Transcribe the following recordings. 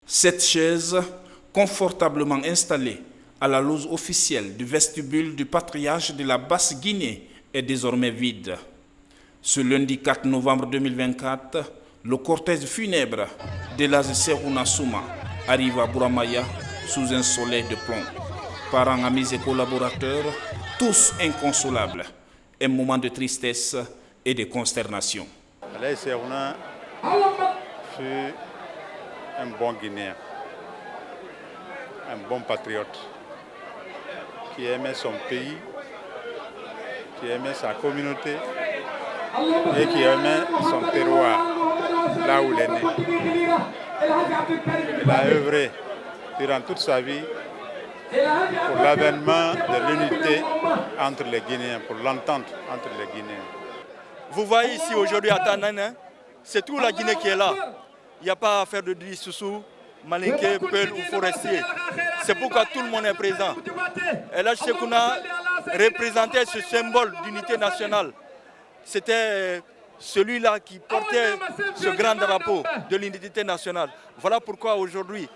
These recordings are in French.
Cette chaise, confortablement installée à la loge officielle du vestibule du patriarche de la Basse-Guinée, est désormais vide. Ce lundi 4 novembre 2024, le cortège funèbre d'Elhadji Sekouna Souma arrive à Bouramaya sous un soleil de plomb. Parents, amis et collaborateurs, tous inconsolables. Un moment de tristesse et de consternation. Elhadji Sekouna fut un bon Guinéen, un bon patriote, qui aimait son pays, qui aimait sa communauté et qui aimait son terroir, là où il est né. Il a œuvré durant toute sa vie pour l'avènement de l'unité entre les Guinéens, pour l'entente entre les Guinéens. Vous voyez ici aujourd'hui à Tanane, c'est toute la Guinée qui est là. Il n'y a pas à faire de Dissoussou, Malinké, Peul ou Forestier. C'est pourquoi tout le monde est présent. Elhadji Sekouna représentait ce symbole d'unité nationale. C'était celui-là qui portait ce grand drapeau de l'unité nationale. Voilà pourquoi aujourd'hui,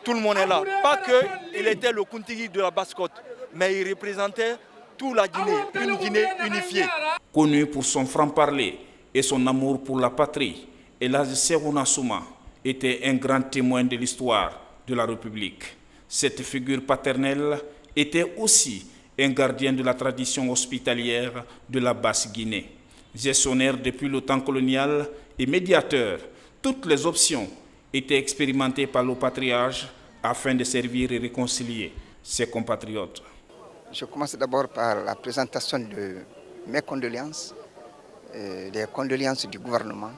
tout le monde est là. Pas qu'il était le Kuntigi de la Basse-Côte, mais il représentait toute la Guinée, une Guinée unifiée. Connu pour son franc-parler et son amour pour la patrie, Elhadji Sekouna Souma était un grand témoin de l'histoire de la République. Cette figure paternelle était aussi un gardien de la tradition hospitalière de la Basse-Guinée. Gestionnaire depuis le temps colonial et médiateur, toutes les options étaient expérimentées par le patriarche afin de servir et réconcilier ses compatriotes. Je commence d'abord par la présentation de mes condoléances, des condoléances du gouvernement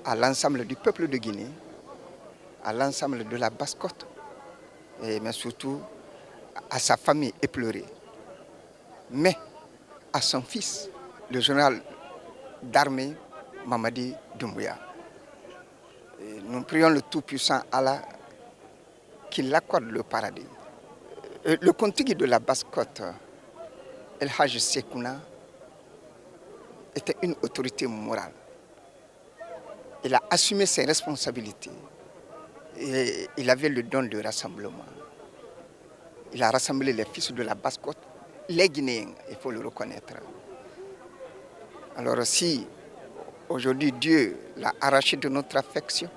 à l'ensemble du peuple de Guinée, à l'ensemble de la Basse-Côte, mais surtout à sa famille éplorée, mais à son fils, le général d'armée Mamadi Doumbouya. Nous prions le Tout-Puissant Allah qu'il accorde le paradis. Le Kuntigi de la Basse-Côte, Elhadji Sekouna, était une autorité morale. Il a assumé ses responsabilités et il avait le don de rassemblement. Il a rassemblé les fils de la Basse-Côte, les Guinéens, il faut le reconnaître. Alors si aujourd'hui Dieu l'a arraché de notre affection,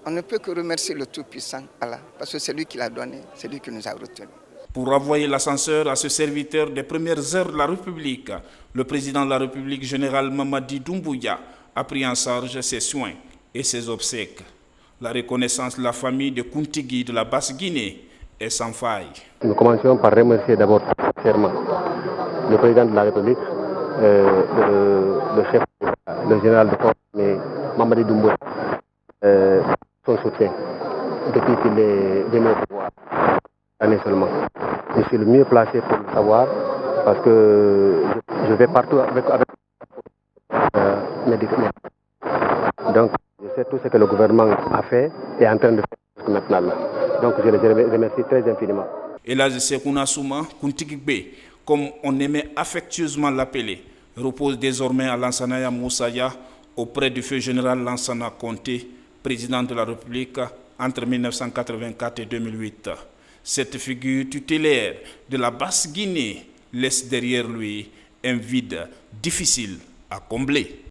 on ne peut que remercier le Tout-Puissant Allah, parce que c'est lui qui l'a donné, c'est lui qui nous a retenus. Pour envoyer l'ascenseur à ce serviteur des premières heures de la République, le président de la République, général Mamadi Doumbouya, a pris en charge ses soins et ses obsèques. La reconnaissance de la famille de Kuntigi de la Basse-Guinée est sans faille. Nous commençons par remercier d'abord sincèrement le président de la République, le chef, le général de corps, Mamadi Doumbouya, son soutien depuis qu'il est venu au pouvoir, année seulement. Je suis le mieux placé pour le savoir parce que je vais partout avec mes documents. Donc, je sais tout ce que le gouvernement a fait et est en train de faire maintenant. Donc, je les remercie très infiniment. Elhadji Sekouna Souma, Kuntigi B, comme on aimait affectueusement l'appeler, repose désormais à Lansana Moussaya auprès du feu général Lansana Conté, président de la République entre 1984 et 2008. Cette figure tutélaire de la Basse-Guinée laisse derrière lui un vide difficile à combler.